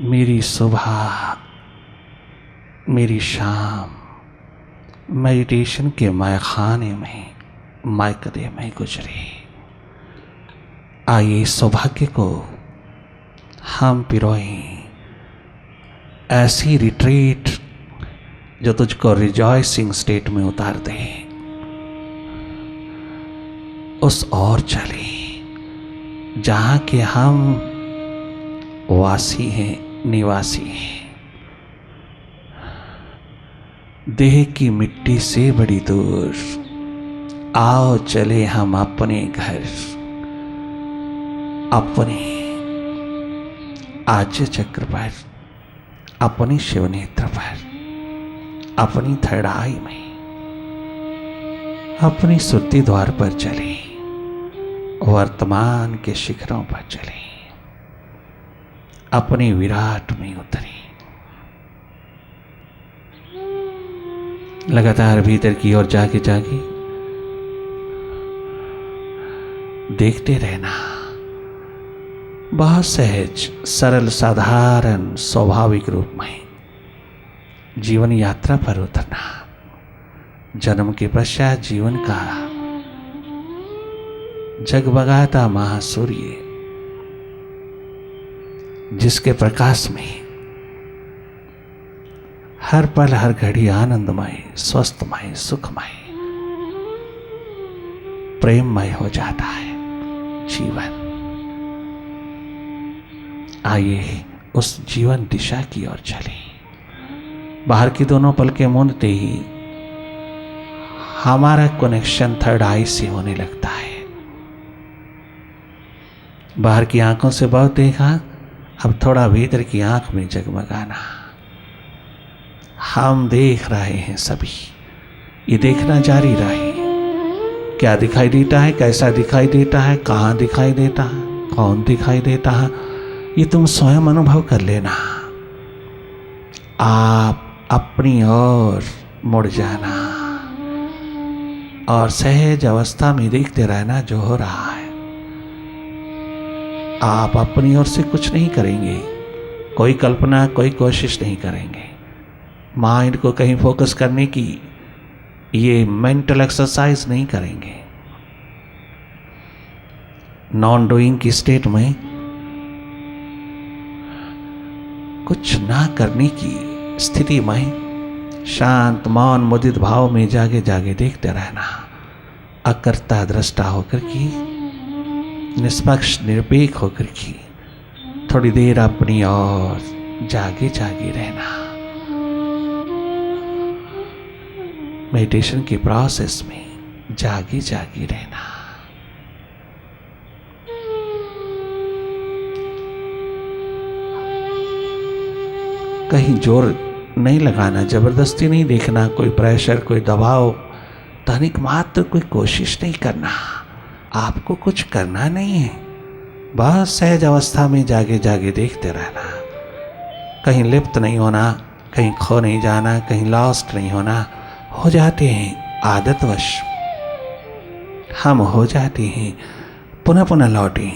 मेरी सुबह, मेरी शाम मेडिटेशन के मैखाने में मायकदे में गुजरी। आइए सौभाग्य को हम पिरोएं, ऐसी रिट्रीट जो तुझको रिजॉइसिंग स्टेट में उतार दे। उस ओर चले जहाँ के हम वासी हैं, निवासी हैं। देह की मिट्टी से बड़ी दूर आओ चले हम अपने घर, अपने आज्य चक्र पर, अपने शिव नेत्र पर, अपनी थर्ड आई में, अपनी सुरती द्वार पर चले, वर्तमान के शिखरों पर चले, अपने विराट में उतरे। लगातार भीतर की ओर जाके जाके देखते रहना। बहुत सहज, सरल, साधारण, स्वाभाविक रूप में जीवन यात्रा पर उतरना। जन्म के पश्चात जीवन का जगमगाता महासूर्य, जिसके प्रकाश में हर पल हर घड़ी आनंदमय, स्वस्थमय, सुखमय, प्रेममय हो जाता है जीवन। आइए उस जीवन दिशा की ओर चले। बाहर की दोनों पलकें मूंदते ही हमारा कनेक्शन थर्ड आई से होने लगता है। बाहर की आंखों से बहुत देखा, अब थोड़ा भीतर की आंख में जगमगाना। हम देख रहे हैं सभी, ये देखना जारी रहे। क्या दिखाई देता है, कैसा दिखाई देता है, कहाँ दिखाई देता है, कौन दिखाई देता है, ये तुम स्वयं अनुभव कर लेना। आप अपनी ओर मुड़ जाना और सहज अवस्था में देखते रहना जो हो रहा है। आप अपनी ओर से कुछ नहीं करेंगे, कोई कल्पना, कोई कोशिश नहीं करेंगे। माइंड को कहीं फोकस करने की ये मेंटल एक्सरसाइज नहीं करेंगे। नॉन डूइंग की स्टेट में कुछ ना करने की स्थिति में शांत, मौन, मुदित भाव में जागे जागे देखते रहना। अकर्ता दृष्टा होकर की, निष्पक्ष निरपेक्ष होकर की थोड़ी देर अपनी और जागे जागे रहना। मेडिटेशन के प्रोसेस में जागे जागे रहना। कहीं जोर नहीं लगाना, जबरदस्ती नहीं देखना, कोई प्रेशर, कोई दबाव, तनिक मात्र कोई कोशिश नहीं करना। आपको कुछ करना नहीं है, बस सहज अवस्था में जागे जागे देखते रहना। कहीं लिप्त नहीं होना, कहीं खो नहीं जाना, कहीं लॉस्ट नहीं होना। हो जाते हैं आदतवश, हम हो जाते हैं। पुनः पुनः लौटें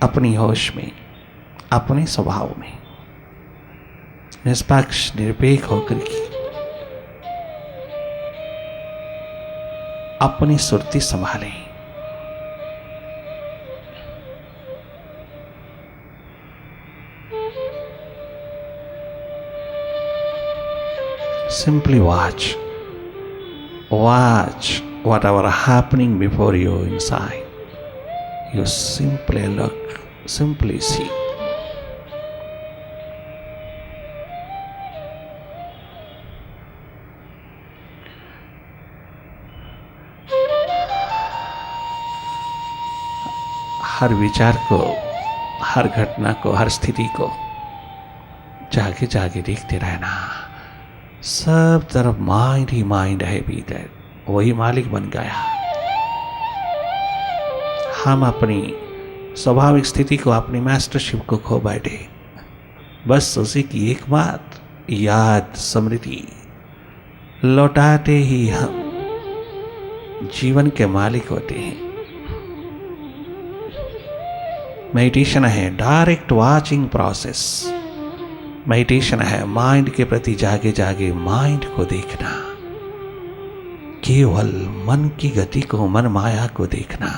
अपनी होश में, अपने स्वभाव में, निष्पक्ष निरपेक्ष होकर की अपनी Surti संभालें। Simply watch whatever happening before you inside. You simply look, simply see. हर विचार को, हर घटना को, हर स्थिति को जागे जागे देखते रहना। सब तरफ माइंड ही माइंड है भीतर, वही मालिक बन गया। हम अपनी स्वाभाविक स्थिति को, अपनी मास्टरशिप को खो बैठे। बस उसी की एकमात्र याद, स्मृति लौटाते ही हम जीवन के मालिक होते हैं। मेडिटेशन है डायरेक्ट वाचिंग प्रोसेस, मेडिटेशन है माइंड के प्रति जागे जागे माइंड को देखना, केवल मन की गति को, मन माया को देखना,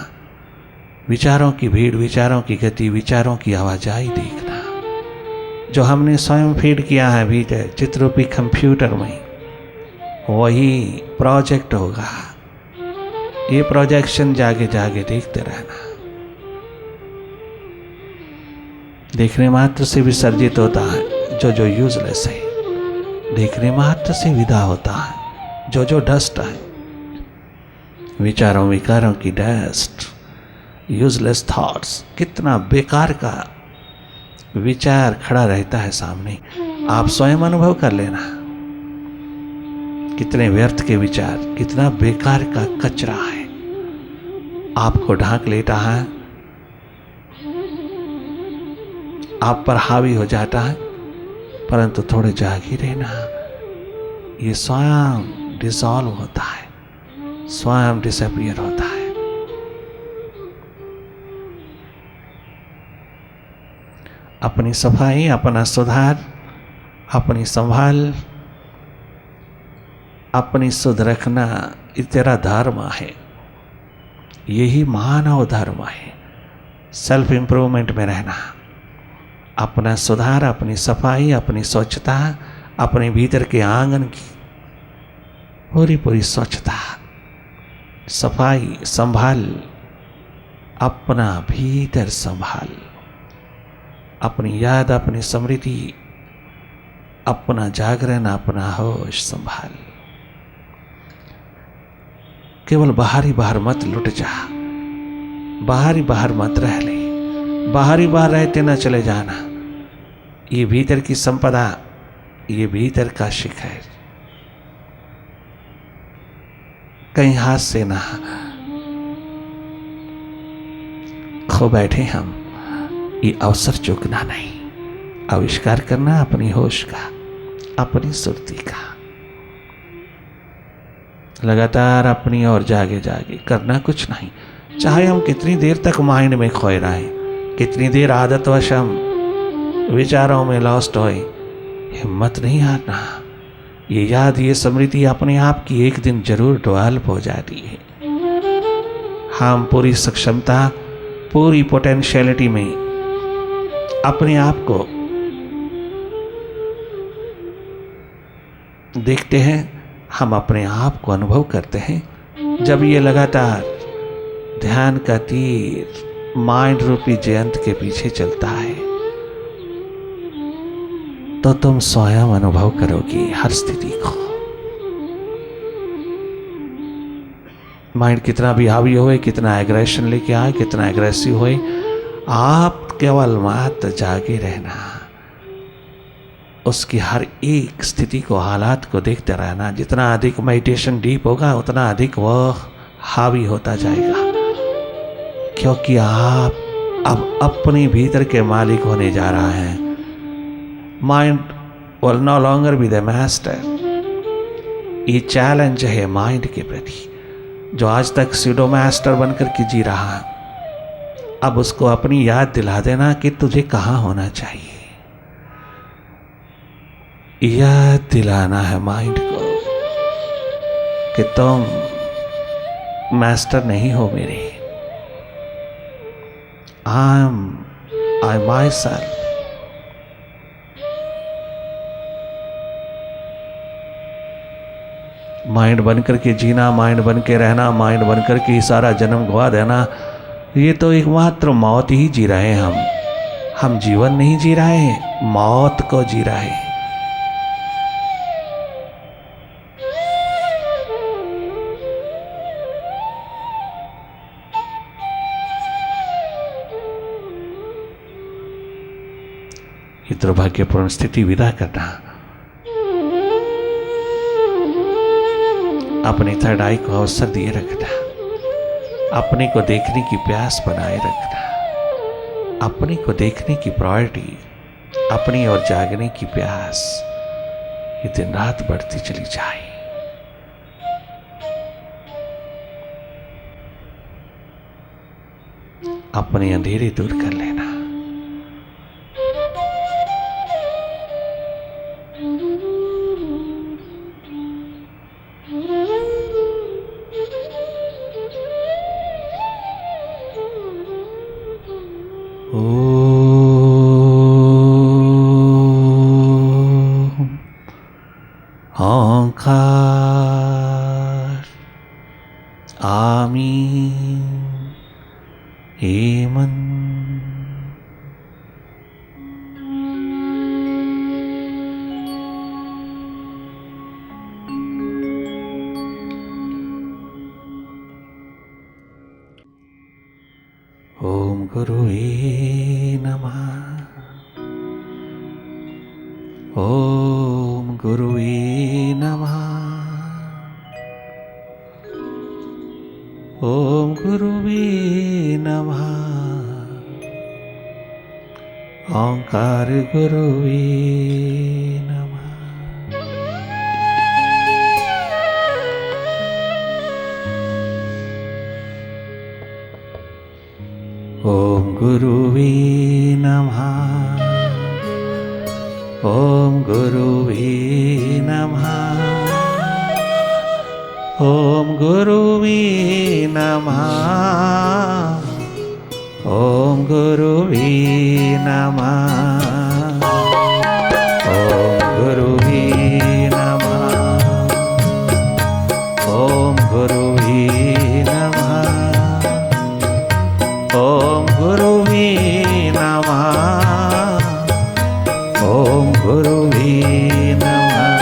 विचारों की भीड़, विचारों की गति, विचारों की आवाजाही देखना। जो हमने स्वयं फीड किया है भीतर चित्ररूपी कंप्यूटर में, वही प्रोजेक्ट होगा। ये प्रोजेक्शन जागे जागे देखते रहना। देखने मात्र से विसर्जित होता है जो जो यूजलेस है, देखने मात्र से विदा होता है जो जो डस्ट है। विचारों विकारों की डस्ट, यूजलेस थॉट्स, कितना बेकार का विचार खड़ा रहता है सामने। आप स्वयं अनुभव कर लेना, कितने व्यर्थ के विचार, कितना बेकार का कचरा है आपको ढांक लेता है, आप पर हावी हो जाता है। परंतु थोड़े जागी रहना, ये स्वयं डिसॉल्व होता है, स्वयं डिसअपियर होता है। अपनी सफाई, अपना सुधार, अपनी संभाल, अपनी सुध रखना, ये तेरा धर्म है, यही मानव धर्म है। सेल्फ इंप्रूवमेंट में रहना, अपना सुधार, अपनी सफाई, अपनी स्वच्छता, अपने भीतर के आंगन की पूरी पूरी स्वच्छता, सफाई, संभाल, अपना भीतर संभाल, अपनी याद, अपनी स्मृति, अपना जागरण, अपना होश संभाल। केवल बाहरी बाहर मत लुट जा, बाहरी बाहर मत रह ले, बाहरी बाहर रहते न चले जाना। ये भीतर की संपदा, ये भीतर का शिखर कहीं हाथ से ना खो बैठे हम, ये अवसर चूकना नहीं। आविष्कार करना अपनी होश का, अपनी सुरती का, लगातार अपनी ओर जागे जागे करना कुछ नहीं। चाहे हम कितनी देर तक माइंड में खोए रहें, कितनी देर आदतवश हम विचारों में लॉस्ट होए, हिम्मत नहीं हारना। ये याद, ये स्मृति अपने आप की एक दिन जरूर डेवलप हो जाती है। हम पूरी सक्षमता, पूरी पोटेंशियलिटी में अपने आप को देखते हैं, हम अपने आप को अनुभव करते हैं। जब ये लगातार ध्यान का तीर माइंड रूपी जयंत के पीछे चलता है, तो तुम स्वयं अनुभव करोगी हर स्थिति को। माइंड कितना भी हावी होए, कितना एग्रेशन लेके आए, कितना एग्रेसिव होए, आप केवल मात्र जागे रहना, उसकी हर एक स्थिति को, हालात को देखते रहना। जितना अधिक मेडिटेशन डीप होगा, उतना अधिक वह हावी होता जाएगा, क्योंकि आप अब अपने भीतर के मालिक होने जा रहा है। Mind will no longer be the master. ये चैलेंज है माइंड के प्रति, जो आज तक सीडो मास्टर बनकर के जी रहा है। अब उसको अपनी याद दिला देना कि तुझे कहाँ होना चाहिए। याद दिलाना है माइंड को कि तुम मास्टर नहीं हो मेरे। आई माई सेल्फ। माइंड बनकर के जीना, माइंड बन के रहना, माइंड बनकर के सारा जन्म गवा देना, ये तो एकमात्र मौत ही जी रहे हैं हम जीवन नहीं जी रहे हैं, मौत को जी रहे हैं। ये दुर्भाग्यपूर्ण स्थिति विदा करना, अपनी थर्ड आई को अवसर दिए रखना, अपने को देखने की प्यास बनाए रखना, अपने को देखने की प्रायोरिटी, अपनी और जागने की प्यास ये दिन रात बढ़ती चली जाए। अपने अंधेरे दूर कर लेना, गुरुवे नमः। ओम गुरुवे नमः। ओम गुरुवे नमः। ओंकार गुरुवे नमः। ओम गुरुवे नमः। ओम गुरुवे नमः। ओम गुरुवे नमः। ओम गुरुवे नमः। ओम गुरुवे नमः। ओम गुरुवे नमः। ओम गुरुवे नमः। ओम गुरुवे नमः।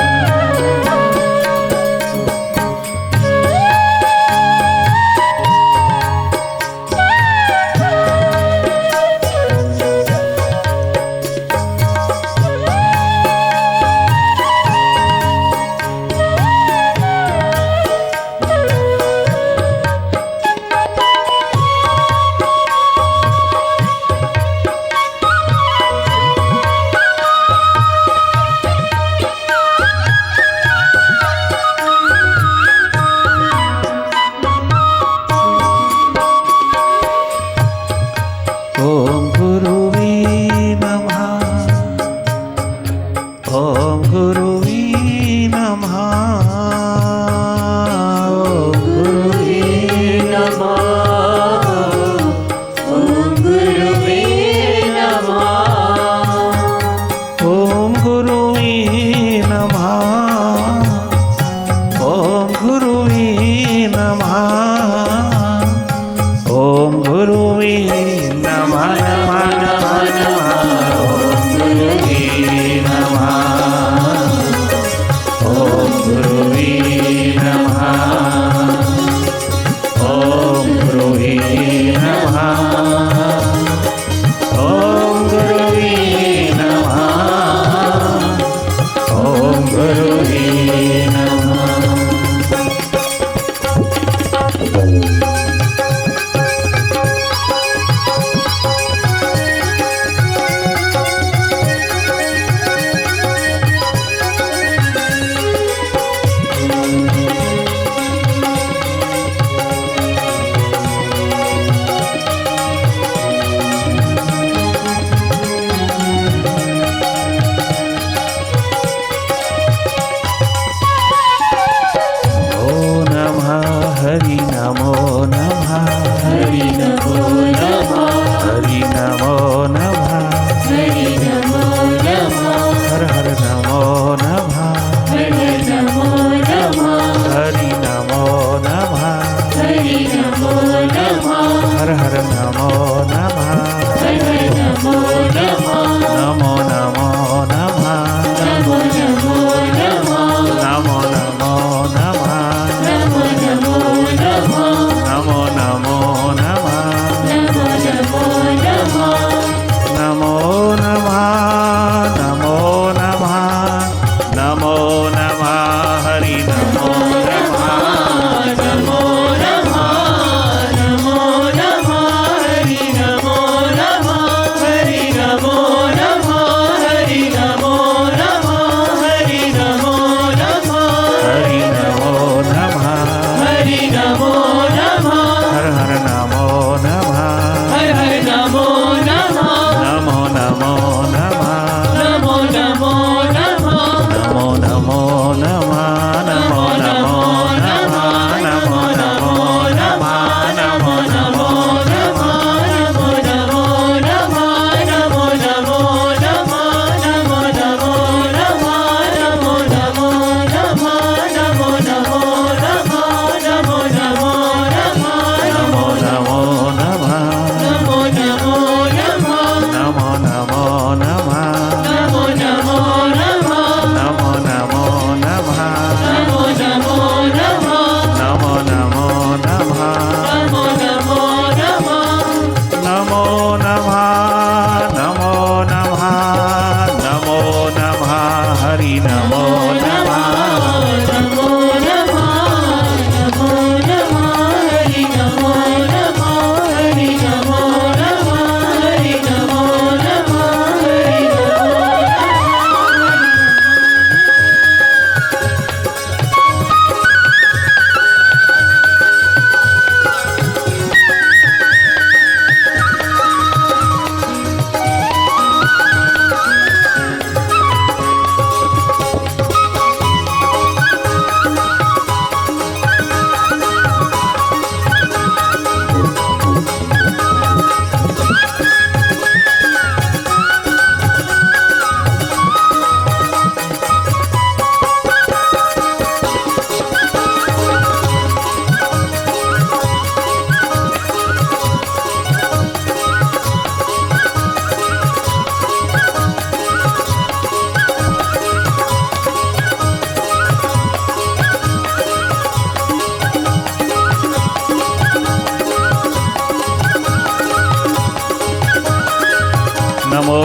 नमो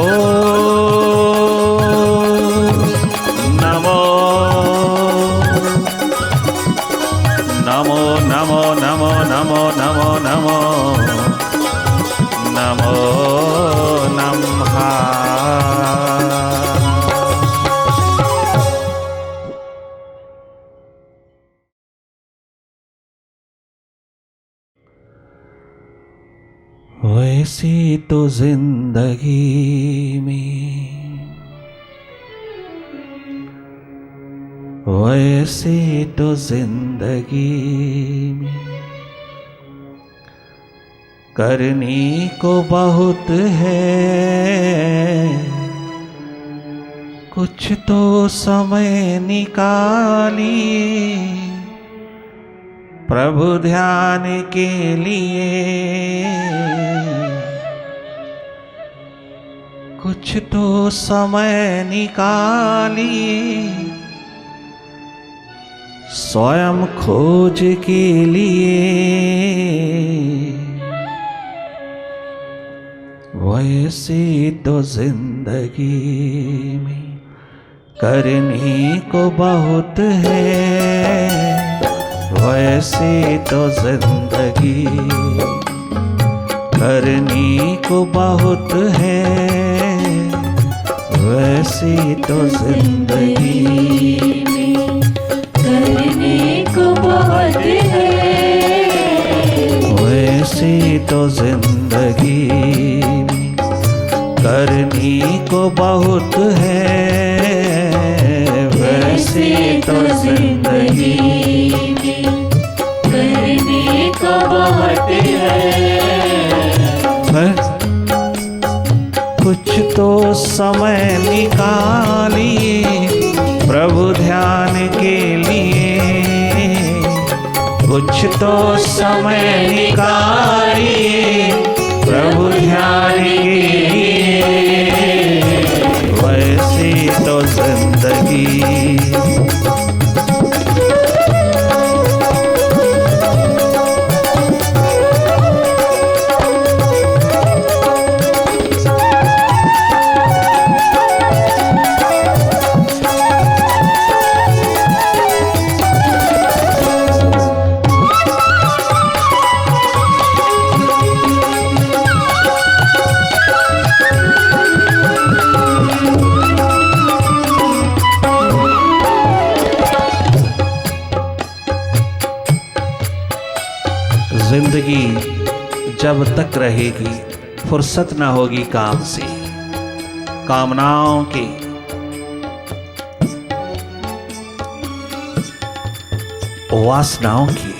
नमो नमो नमो नमो नमो नमो नमो नमो नमः। वैसी तो जिंदगी में, वैसे तो जिंदगी में करने को बहुत है, कुछ तो समय निकालिए प्रभु ध्यान के लिए, कुछ तो समय निकालिए स्वयं खोज के लिए। वैसे तो जिंदगी में करने को बहुत है, वैसे तो जिंदगी करने को बहुत है, वैसे तो जिंदगी में करने को बहुत है, वैसे तो जिंदगी में करने को बहुत है, वैसे तो जिंदगी में करने को बहुत है। कुछ तो समय निकालिए प्रभु ध्यान के लिए, कुछ तो समय निकालिए प्रभु ध्यान के लिए, वैसे तो जिंदगी जिंदगी जब तक रहेगी फुर्सत ना होगी काम से, कामनाओं के वासनाओं की।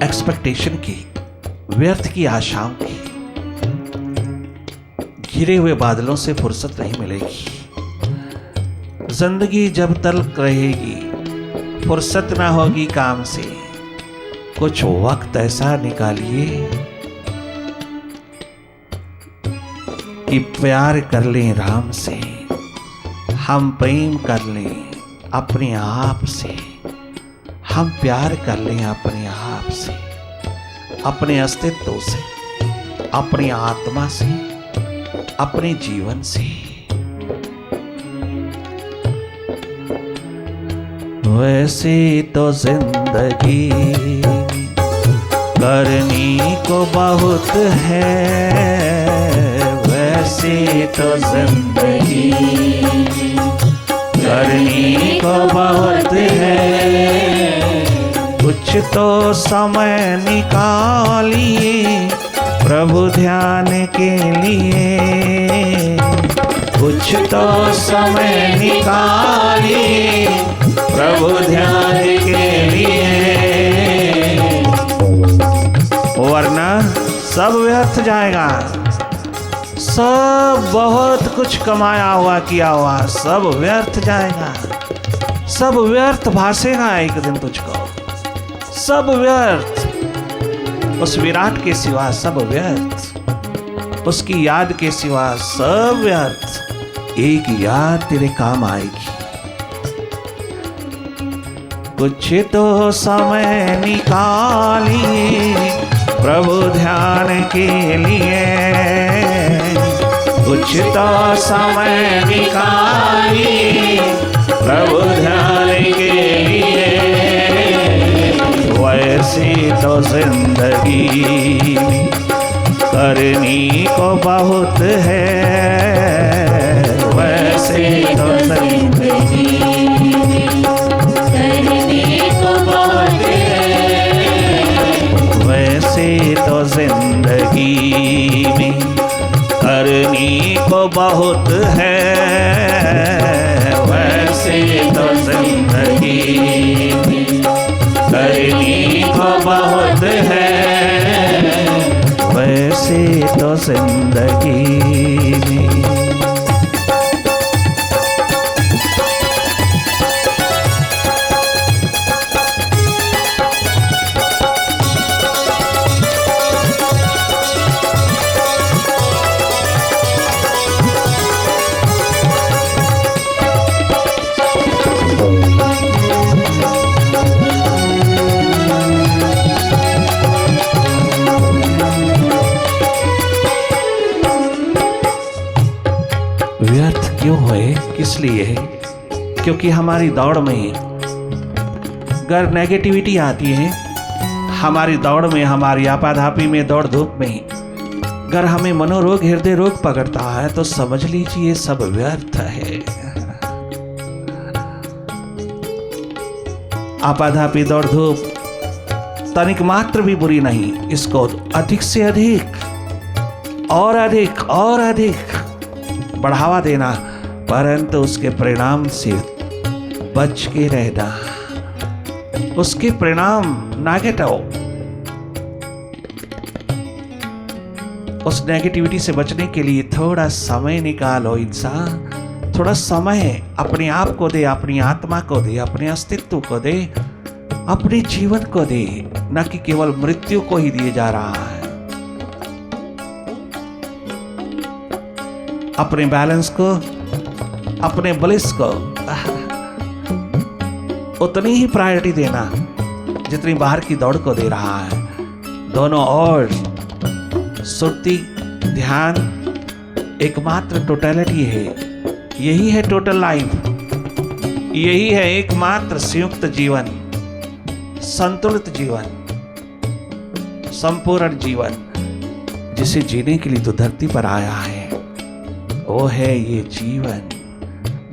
एक्सपेक्टेशन की, व्यर्थ की आशाओं की, घिरे हुए बादलों से फुर्सत नहीं मिलेगी। जिंदगी जब तक रहेगी फुर्सत ना होगी काम से, कुछ वक्त ऐसा निकालिए कि प्यार कर लें राम से, हम प्रेम कर लें अपने आप से, हम प्यार कर लें अपने आप से, अपने अस्तित्व से, अपनी आत्मा से, अपने जीवन से। वैसे तो जिंदगी करने को बहुत है, वैसे तो जिंदगी करने को बहुत है, कुछ तो समय निकालिए प्रभु ध्यान के लिए, कुछ तो समय निकालिए प्रभु ध्यान के लिए, वरना सब व्यर्थ जाएगा। सब बहुत कुछ कमाया हुआ किया हुआ सब व्यर्थ जाएगा, सब व्यर्थ भासेगा एक दिन तुझको, सब व्यर्थ। उस विराट के सिवा सब व्यर्थ, उसकी याद के सिवा सब व्यर्थ। एक याद तेरे काम आएगी, कुछ तो समय निकालिए प्रभु ध्यान के लिए, कुछ तो समय निकालिए प्रभु ध्यान के लिए। वैसे तो जिंदगी करनी को बहुत है, वैसे तो जिंदगी करने को बहुत है, वैसे तो जिंदगी में करनी को बहुत है, वैसे तो जिंदगी में करनी को बहुत है, वैसे तो जिंदगी में। व्यर्थ क्यों हुए, किस लिए? क्योंकि हमारी दौड़ में अगर नेगेटिविटी आती है, हमारी दौड़ में, हमारी आपाधापी में, दौड़ धूप में अगर हमें मनोरोग, हृदय रोग पकड़ता है तो समझ लीजिए सब व्यर्थ है। आपाधापी, दौड़ धूप तनिक मात्र भी बुरी नहीं, इसको अधिक से अधिक और अधिक और अधिक बढ़ावा देना, परंतु उसके परिणाम से बच के रहना, उसके परिणाम नेगेटिव, उस नेगेटिविटी से बचने के लिए थोड़ा समय निकालो इंसान, थोड़ा समय अपने आप को दे, अपनी आत्मा को दे, अपने अस्तित्व को दे, अपने जीवन को दे, न कि केवल मृत्यु को ही दिए जा रहा है। अपने बैलेंस को, अपने ब्लिस को उतनी ही प्रायोरिटी देना जितनी बाहर की दौड़ को दे रहा है। दोनों ओर सुरती, ध्यान एकमात्र टोटलिटी है। यही है टोटल लाइफ, यही है एकमात्र संयुक्त जीवन, संतुलित जीवन, संपूर्ण जीवन, जिसे जीने के लिए तो धरती पर आया है, वो है ये जीवन।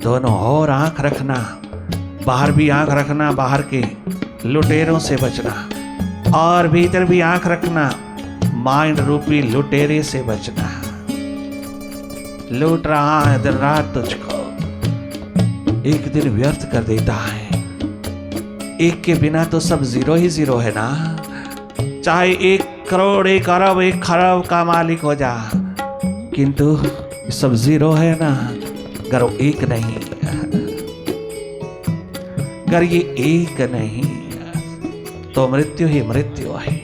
दोनों ओर आंख रखना, बाहर भी आंख रखना, बाहर के लुटेरों से बचना, और भीतर भी आंख रखना, माइंड रूपी लुटेरे से बचना। लूट रहा है दिन रात तुझको, एक दिन व्यर्थ कर देता है। एक के बिना तो सब जीरो ही जीरो है ना, चाहे 1 करोड़, 1 अरब, 1 खरब का मालिक हो जा, किंतु सब जीरो है ना, अगर वो एक नहीं, अगर ये एक नहीं तो मृत्यु ही मृत्यु है।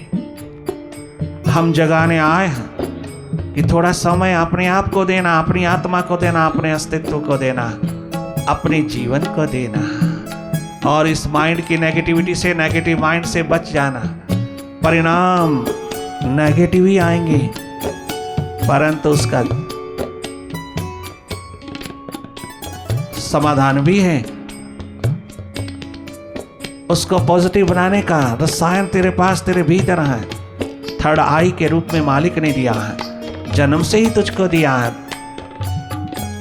हम जगाने आए हैं कि थोड़ा समय अपने आप को देना, अपनी आत्मा को देना, अपने अस्तित्व को देना, अपने जीवन को देना, और इस माइंड की नेगेटिविटी से, नेगेटिव माइंड से बच जाना। परिणाम नेगेटिव ही आएंगे, परंतु उसका समाधान भी है। उसको पॉजिटिव बनाने का रसायन तेरे पास, तेरे भीतर है। थर्ड आई के रूप में मालिक ने दिया है, जन्म से ही तुझको दिया है।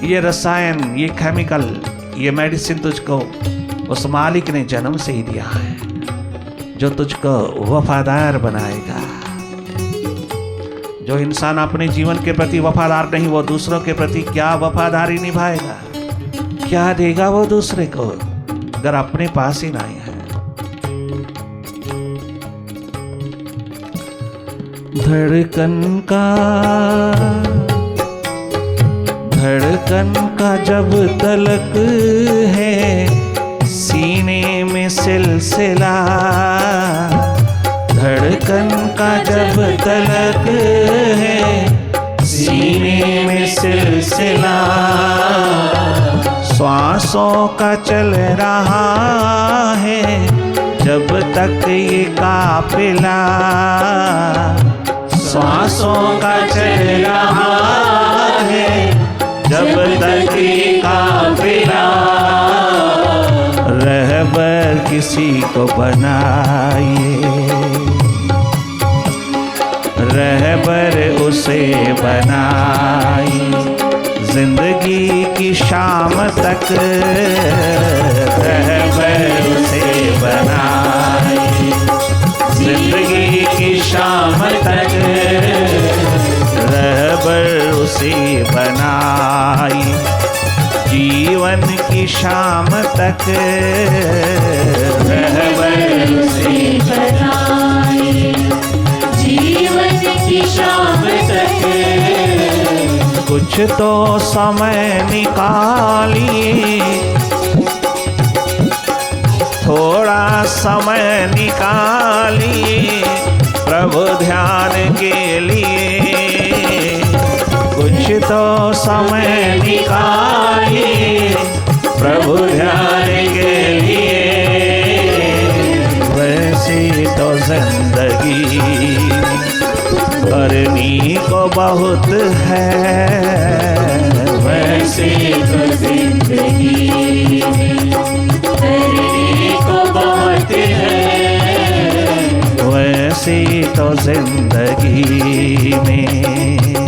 ये रसायन, ये केमिकल, ये मेडिसिन तुझको उस मालिक ने जन्म से ही दिया है, जो तुझको वफादार बनाएगा। जो इंसान अपने जीवन के प्रति वफादार नहीं, वो दूसरों के प्रति क्या वफादारी निभाएगा? क्या देगा वो दूसरे को अगर अपने पास ही नहीं है? धड़कन का जब तलक है सीने में सिलसिला, धड़कन का जब तलक है सीने में सिलसिला, श्वास सांसों का चल रहा है जब तक ये काफिला, सांसों का चल रहा है जब तक ये काफिला, रहबर किसी को बनाइए, रहबर उसे बनाइए, जिंदगी की शाम तक रहबर उसे बनाइए, जिंदगी की शाम तक रहबर उसे बनाइए, जीवन की शाम तक रहबर उसे बनाए, जीवन की शाम तक कुछ तो समय निकालिए, थोड़ा समय निकालिए प्रभु ध्यान के लिए, कुछ तो समय निकालिए प्रभु ध्यान के लिए, वैसे तो जिंदगी करनी को बहुत है, वैसे तो जिंदगी करने को बहुत है, वैसे तो जिंदगी में